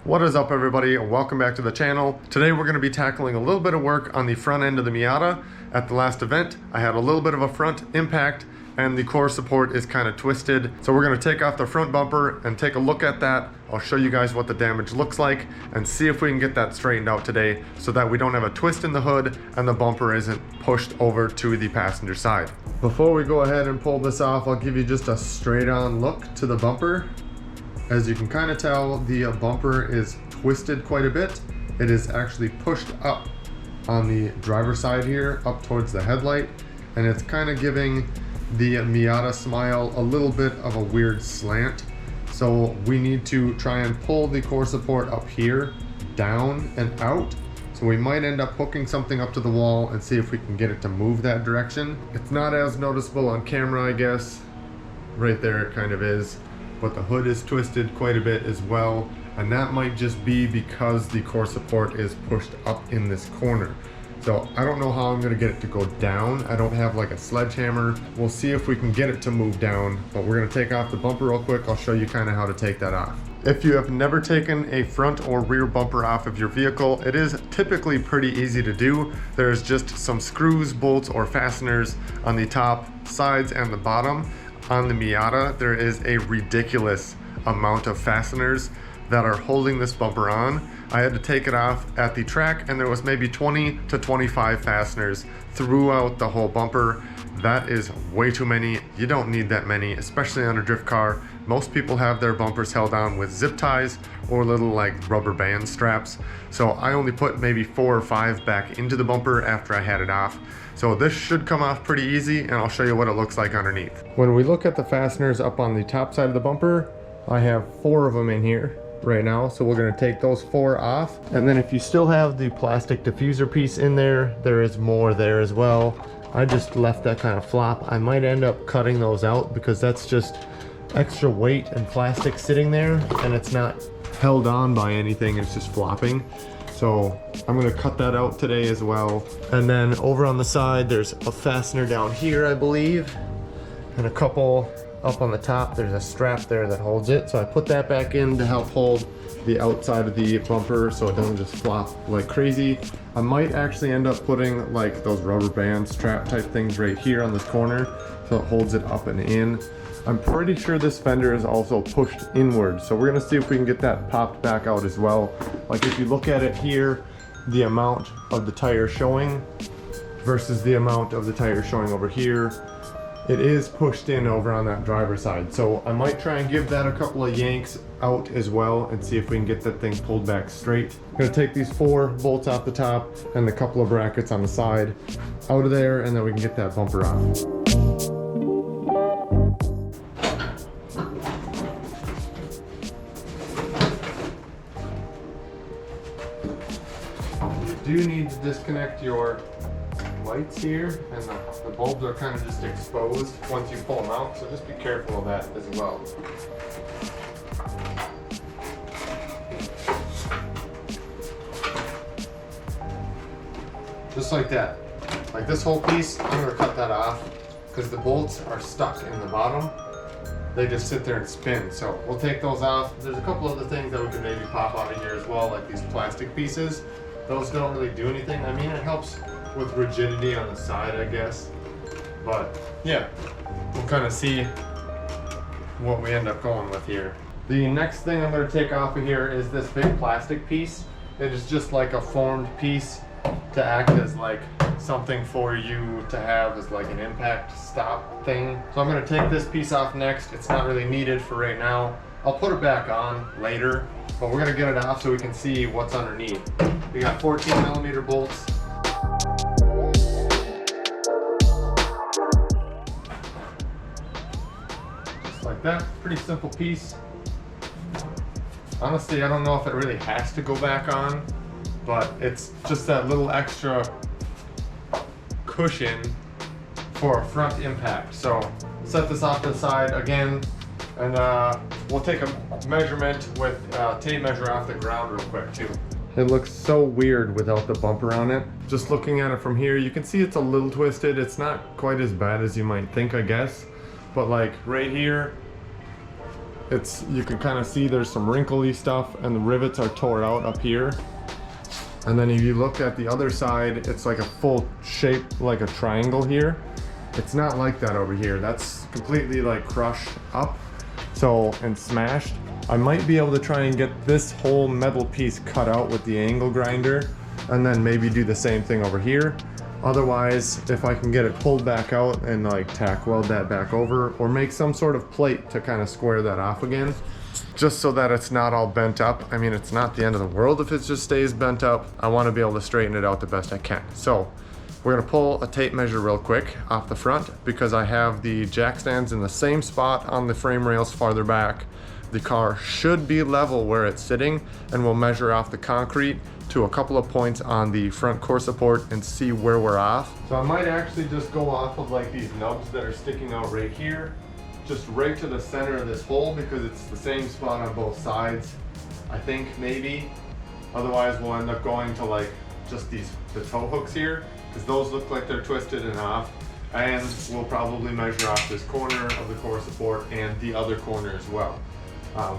What is up, everybody? Welcome back to the channel. Today we're going to be tackling a little bit of work on the front end of the Miata. At the last event I had a little bit of a front impact and the core support is kind of twisted, so we're going to take off the front bumper and take a look at that. I'll show you guys what the damage looks like and see if we can get that straightened out today so that we don't have a twist in the hood and the bumper isn't pushed over to the passenger side. Before we go ahead and pull this off, I'll give you just a straight on look to the bumper. As you can kind of tell, the bumper is twisted quite a bit. It is actually pushed up on the driver's side here, up towards the headlight, and it's kind of giving the Miata Smile a little bit of a weird slant. So we need to try and pull the core support up here, down and out. So we might end up hooking something up to the wall and see if we can get it to move that direction. It's not as noticeable on camera, I guess. Right there it kind of is. But the hood is twisted quite a bit as well, and that might just be because the core support is pushed up in this corner. So I don't know how I'm going to get it to go down. I don't have like a sledgehammer. We'll see if we can get it to move down, but we're going to take off the bumper real quick. I'll show you kind of how to take that off. If you have never taken a front or rear bumper off of your vehicle, it is typically pretty easy to do. There's just some screws, bolts, or fasteners on the top, sides, and the bottom. On the Miata, there is a ridiculous amount of fasteners that are holding this bumper on. I had to take it off at the track and there was maybe 20 to 25 fasteners throughout the whole bumper. That is way too many. You don't need that many, especially on a drift car. Most people have their bumpers held on with zip ties or little like rubber band straps. So I only put maybe 4 or 5 back into the bumper after I had it off. So this should come off pretty easy, and I'll show you what it looks like underneath. When we look at the fasteners up on the top side of the bumper, I have 4 of them in here right now. So we're gonna take those 4 off. And then if you still have the plastic diffuser piece in there, there is more there as well. I just left that kind of flop. I might end up cutting those out because that's just extra weight and plastic sitting there, and it's not held on by anything, it's just flopping. So I'm gonna cut that out today as well. And then over on the side, there's a fastener down here, I believe, and a couple up on the top. There's a strap there that holds it. So I put that back in to help hold the outside of the bumper so it doesn't just flop like crazy. I might actually end up putting like those rubber band strap type things right here on this corner so it holds it up and in. I'm pretty sure this fender is also pushed inward, so we're gonna see if we can get that popped back out as well. Like if you look at it here, the amount of the tire showing versus the amount of the tire showing over here, it is pushed in over on that driver's side. So I might try and give that a couple of yanks out as well and see if we can get that thing pulled back straight. I'm gonna take these 4 bolts off the top and the couple of brackets on the side out of there, and then we can get that bumper off. You do need to disconnect your lights here, and the bulbs are kind of just exposed once you pull them out, so just be careful of that as well. Just like that. Like this whole piece, I'm going to cut that off because the bolts are stuck in the bottom. They just sit there and spin, so we'll take those off. There's a couple other things that we can maybe pop out of here as well, like these plastic pieces. Those don't really do anything. I mean, it helps with rigidity on the side, I guess. But yeah, we'll kind of see what we end up going with here. The next thing I'm going to take off of here is this big plastic piece. It is just like a formed piece to act as like something for you to have as like an impact stop thing. So I'm going to take this piece off next. It's not really needed for right now. I'll put it back on later, but we're going to get it off so we can see what's underneath. We got 14mm bolts. Just like that, pretty simple piece. Honestly, I don't know if it really has to go back on, but it's just that little extra cushion for a front impact. So set this off to the side again, and we'll take a measurement with tape measure off the ground real quick too. It looks so weird without the bumper on it. Just looking at it from here, you can see it's a little twisted. It's not quite as bad as you might think, I guess. But like right here, you can kind of see there's some wrinkly stuff and the rivets are tore out up here. And then if you look at the other side, it's like a full shape, like a triangle here. It's not like that over here. That's completely like crushed up, so, and smashed. I might be able to try and get this whole metal piece cut out with the angle grinder and then maybe do the same thing over here. Otherwise, if I can get it pulled back out and like tack weld that back over or make some sort of plate to kind of square that off again, just so that it's not all bent up. I mean, it's not the end of the world if it just stays bent up. I want to be able to straighten it out the best I can. So we're going to pull a tape measure real quick off the front because I have the jack stands in the same spot on the frame rails farther back. The car should be level where it's sitting, and we'll measure off the concrete to a couple of points on the front core support and see where we're off. So I might actually just go off of like these nubs that are sticking out right here, just right to the center of this hole because it's the same spot on both sides, I think, maybe. Otherwise we'll end up going to like just the toe hooks here because those look like they're twisted and off. And we'll probably measure off this corner of the core support and the other corner as well.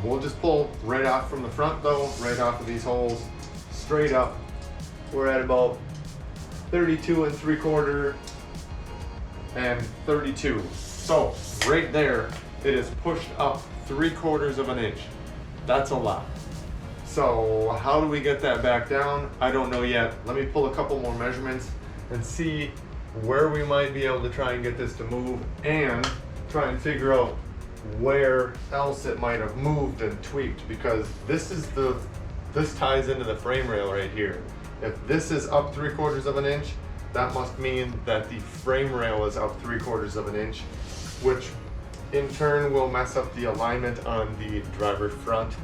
We'll just pull right off from the front though, right off of these holes, straight up. We're at about 32 3/4 and 32. So right there, it is pushed up 3/4 of an inch. That's a lot. So how do we get that back down? I don't know yet. Let me pull a couple more measurements and see where we might be able to try and get this to move and try and figure out where else it might have moved and tweaked, because this ties into the frame rail right here. If this is up 3/4 of an inch, that must mean that the frame rail is up 3/4 of an inch, which in turn will mess up the alignment on the driver front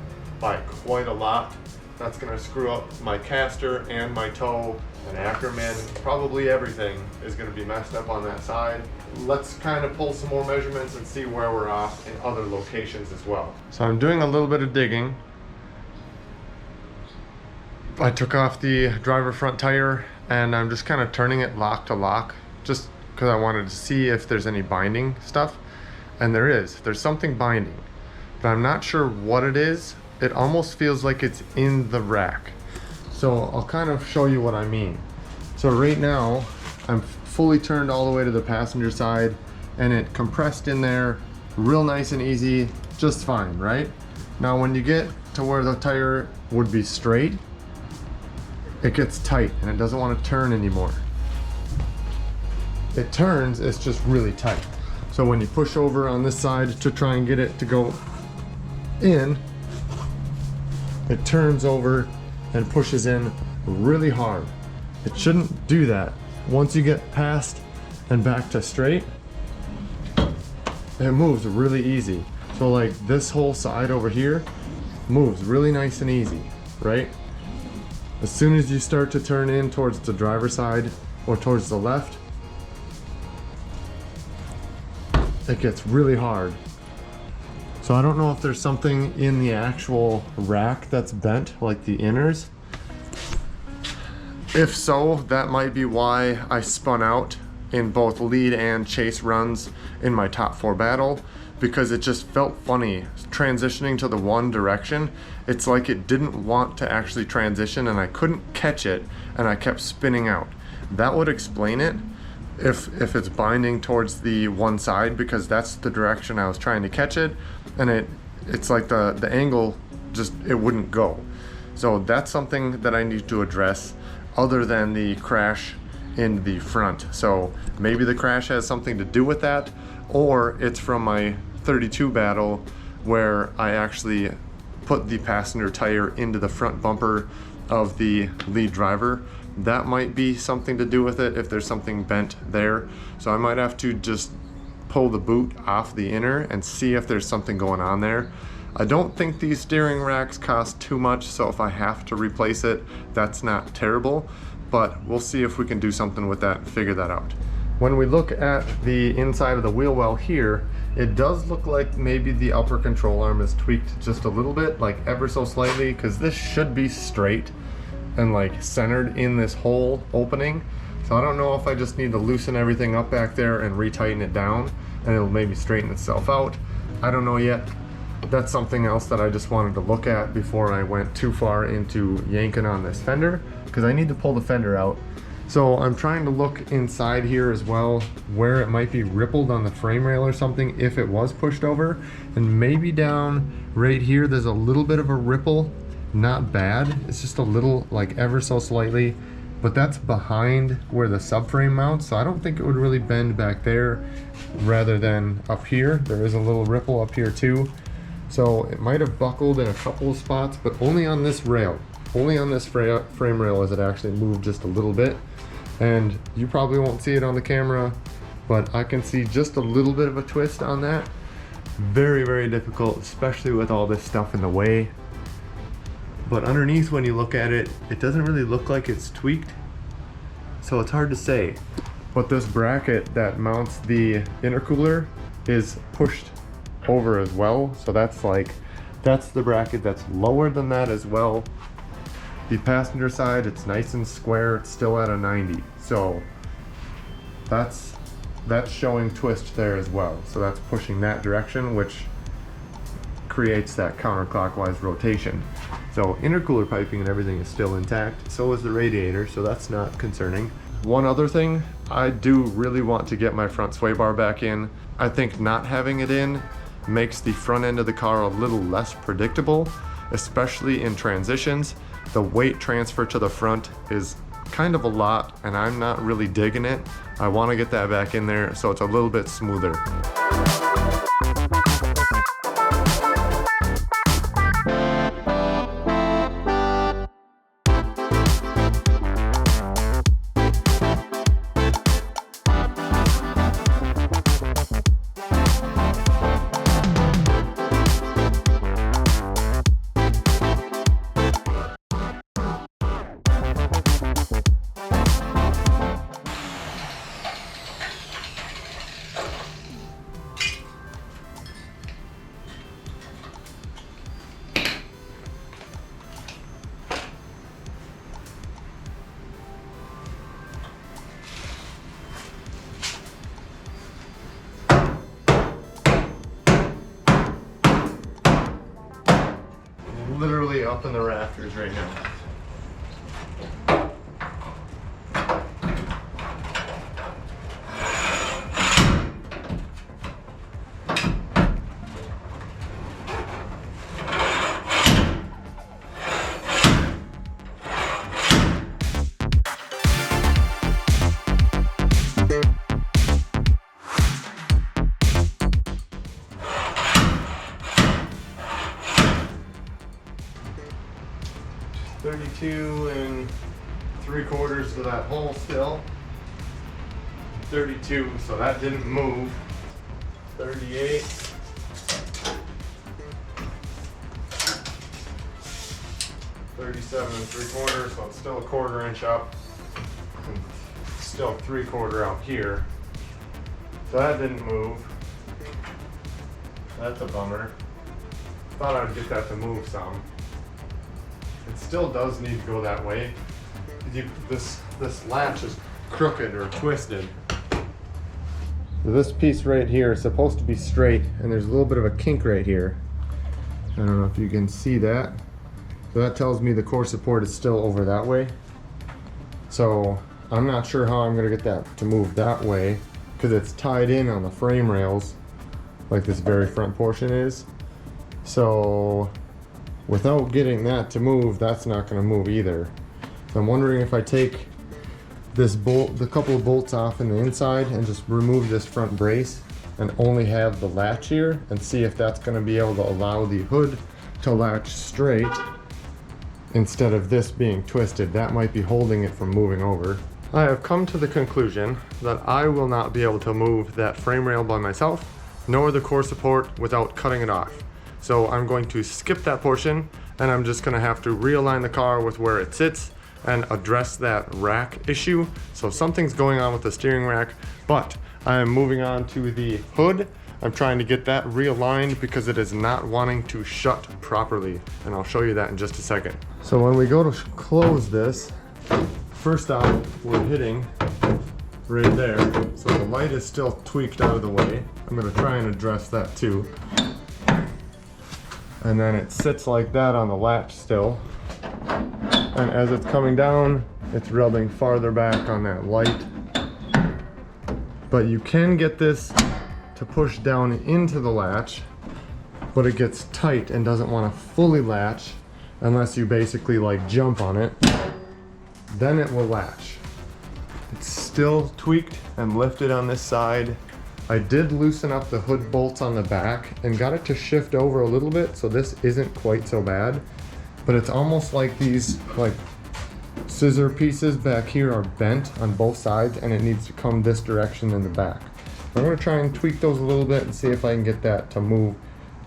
by quite a lot. That's gonna screw up my caster and my toe and Ackerman. Probably everything is gonna be messed up on that side. Let's kind of pull some more measurements and see where we're off in other locations as well. So I'm doing a little bit of digging. I took off the driver front tire and I'm just kind of turning it lock to lock just because I wanted to see if there's any binding stuff. And there's something binding, but I'm not sure what it is. It almost feels like it's in the rack. So I'll kind of show you what I mean. So right now I'm fully turned all the way to the passenger side and it compressed in there real nice and easy, just fine, right? Now when you get to where the tire would be straight, it gets tight and it doesn't want to turn anymore. It turns, it's just really tight. So when you push over on this side to try and get it to go in, it turns over and pushes in really hard. It shouldn't do that. Once you get past and back to straight, it moves really easy. So like this whole side over here moves really nice and easy, right? As soon as you start to turn in towards the driver's side or towards the left, it gets really hard. So I don't know if there's something in the actual rack that's bent, like the inners. If so, that might be why I spun out in both lead and chase runs in my top 4 battle, because it just felt funny transitioning to the one direction. It's like it didn't want to actually transition and I couldn't catch it and I kept spinning out. That would explain it if it's binding towards the one side, because that's the direction I was trying to catch it, and it's like the angle just, it wouldn't go. So that's something that I need to address other than the crash in the front. So maybe the crash has something to do with that, or it's from my 32 battle where I actually put the passenger tire into the front bumper of the lead driver. That might be something to do with it if there's something bent there. So I might have to just pull the boot off the inner and see if there's something going on there. I don't think these steering racks cost too much, so if I have to replace it, that's not terrible, but we'll see if we can do something with that and figure that out. When we look at the inside of the wheel well here, it does look like maybe the upper control arm is tweaked just a little bit, like ever so slightly, because this should be straight and like centered in this whole opening. So I don't know if I just need to loosen everything up back there and retighten it down and it'll maybe straighten itself out. I don't know yet. But that's something else that I just wanted to look at before I went too far into yanking on this fender, because I need to pull the fender out. So I'm trying to look inside here as well, where it might be rippled on the frame rail or something if it was pushed over. And maybe down right here, there's a little bit of a ripple. Not bad, it's just a little, like ever so slightly, but that's behind where the subframe mounts, so I don't think it would really bend back there rather than up here. There is a little ripple up here too. So it might have buckled in a couple of spots, but only on this rail. Only on this frame rail is it actually moved just a little bit. And you probably won't see it on the camera, but I can see just a little bit of a twist on that. Very, very difficult, especially with all this stuff in the way. But underneath, when you look at it, it doesn't really look like it's tweaked. So it's hard to say. But this bracket that mounts the intercooler is pushed over as well. So that's the bracket that's lower than that as well. The passenger side, it's nice and square, it's still at a 90. So that's showing twist there as well. So that's pushing that direction, which creates that counterclockwise rotation. So intercooler piping and everything is still intact. So is the radiator, so that's not concerning. One other thing, I do really want to get my front sway bar back in. I think not having it in makes the front end of the car a little less predictable, especially in transitions. The weight transfer to the front is kind of a lot, and I'm not really digging it. I want to get that back in there so it's a little bit smoother. Literally up in the rafters right now. $32 3/4 to that hole still. 32, so that didn't move. 38. 37 3/4, so it's still a 1/4 inch up. And still 3/4 out here. So that didn't move. That's a bummer. Thought I'd get that to move some. It still does need to go that way. This latch is crooked or twisted. So this piece right here is supposed to be straight, and there's a little bit of a kink right here. I don't know if you can see that. So that tells me the core support is still over that way. So I'm not sure how I'm gonna get that to move that way, because it's tied in on the frame rails, like this very front portion is. So without getting that to move, that's not going to move either. So I'm wondering if I take this bolt, the couple of bolts off in the inside, and just remove this front brace and only have the latch here, and see if that's going to be able to allow the hood to latch straight instead of this being twisted. That might be holding it from moving over. I have come to the conclusion that I will not be able to move that frame rail by myself, nor the core support without cutting it off. So I'm going to skip that portion, and I'm just gonna have to realign the car with where it sits and address that rack issue. So something's going on with the steering rack, but I am moving on to the hood. I'm trying to get that realigned because it is not wanting to shut properly, and I'll show you that in just a second. So when we go to close this, first off, we're hitting right there. So the light is still tweaked out of the way. I'm gonna try and address that too. and then it sits like that on the latch still. And as it's coming down, it's rubbing farther back on that light. But you can get this to push down into the latch, but it gets tight and doesn't want to fully latch unless you basically like jump on it. Then it will latch. It's still tweaked and lifted on this side. I did loosen up the hood bolts on the back and got it to shift over a little bit, so this isn't quite so bad. But it's almost like these like scissor pieces back here are bent on both sides, and it needs to come this direction in the back. I'm gonna try and tweak those a little bit and see if I can get that to move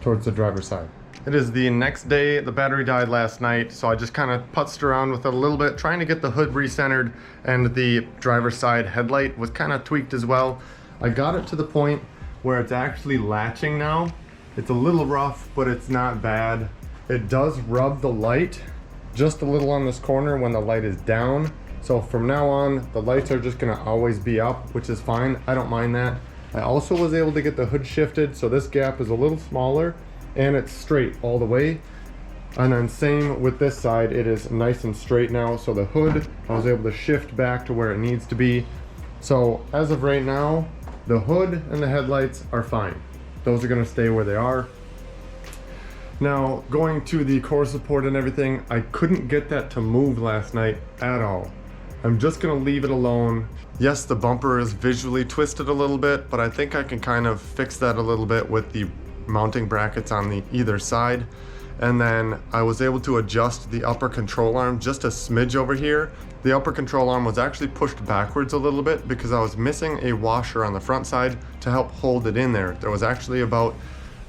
towards the driver's side. It is the next day. The battery died last night, so I just kind of putzed around with it a little bit, trying to get the hood recentered, and the driver's side headlight was kind of tweaked as well. I got it to the point where it's actually latching now. It's a little rough, but it's not bad. It does rub the light just a little on this corner when the light is down. So from now on, the lights are just gonna always be up, which is fine. I don't mind that. I also was able to get the hood shifted, so this gap is a little smaller and it's straight all the way. And then same with this side, it is nice and straight now. So the hood, I was able to shift back to where it needs to be. So as of right now, the hood and the headlights are fine. Those are gonna stay where they are. Now, going to the core support and everything, I couldn't get that to move last night at all. I'm just gonna leave it alone. Yes, the bumper is visually twisted a little bit, but I think I can kind of fix that a little bit with the mounting brackets on the either side. And then I was able to adjust the upper control arm just a smidge over here. The upper control arm was actually pushed backwards a little bit because I was missing a washer on the front side to help hold it in there. There was actually about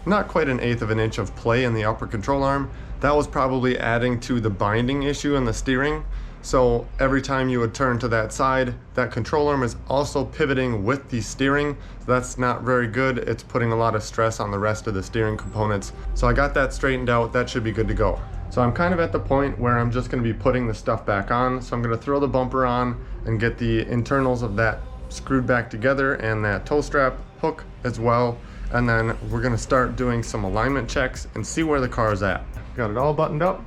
not quite 1/8 of an inch of play in the upper control arm. That was probably adding to the binding issue in the steering. So every time you would turn to that side, that control arm is also pivoting with the steering. So that's not very good. It's putting a lot of stress on the rest of the steering components. So I got that straightened out. That should be good to go. So I'm kind of at the point where I'm just gonna be putting the stuff back on. So I'm gonna throw the bumper on and get the internals of that screwed back together and that toe strap hook as well. And then we're gonna start doing some alignment checks and see where the car is at. Got it all buttoned up.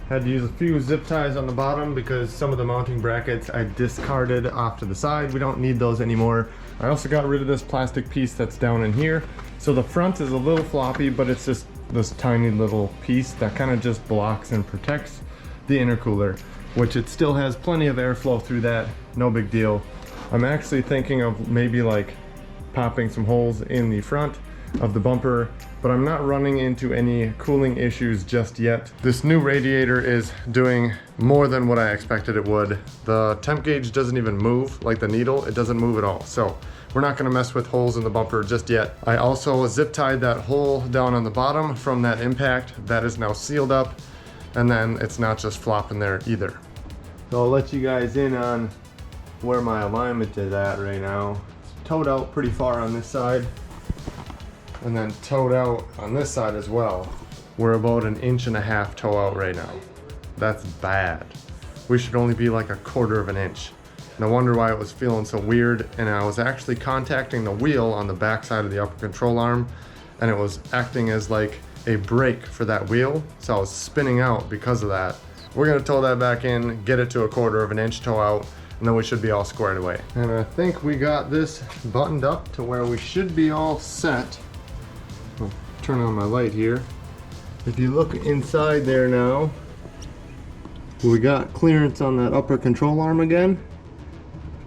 Had to use a few zip ties on the bottom because some of the mounting brackets I discarded off to the side. We don't need those anymore. I also got rid of this plastic piece that's down in here. So the front is a little floppy, but it's just this tiny little piece that kind of just blocks and protects the intercooler, which it still has plenty of airflow through that. No big deal. I'm actually thinking of maybe like popping some holes in the front of the bumper, but I'm not running into any cooling issues just yet. This new radiator is doing more than what I expected it would. The temp gauge doesn't even move like the needle. It doesn't move at all. So we're not gonna mess with holes in the bumper just yet. I also zip tied that hole down on the bottom from that impact. That is now sealed up, and then it's not just flopping there either. So I'll let you guys in on where my alignment is at right now. It's towed out pretty far on this side, and then towed out on this side as well. We're about 1.5 inches tow out right now. That's bad. We should only be like 1/4 of an inch. No wonder why it was feeling so weird. And I was actually contacting the wheel on the back side of the upper control arm, and it was acting as like a brake for that wheel. So I was spinning out because of that. We're gonna tow that back in, get it to 1/4 of an inch tow out, and then we should be all squared away. And I think we got this buttoned up to where we should be all set. I'll turn on my light here. If you look inside there now, we got clearance on that upper control arm again.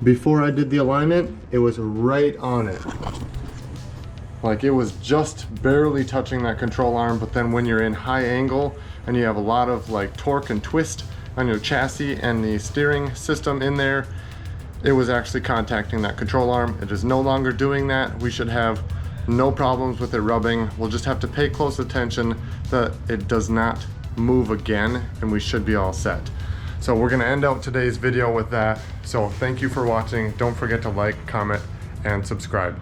Before I did the alignment, it was right on it. Like it was just barely touching that control arm, but then when you're in high angle and you have a lot of like torque and twist on your chassis and the steering system in there, it was actually contacting that control arm. It is no longer doing that. We should have no problems with it rubbing. We'll just have to pay close attention that it does not move again, and we should be all set. So we're gonna end out today's video with that. So thank you for watching. Don't forget to like, comment, and subscribe.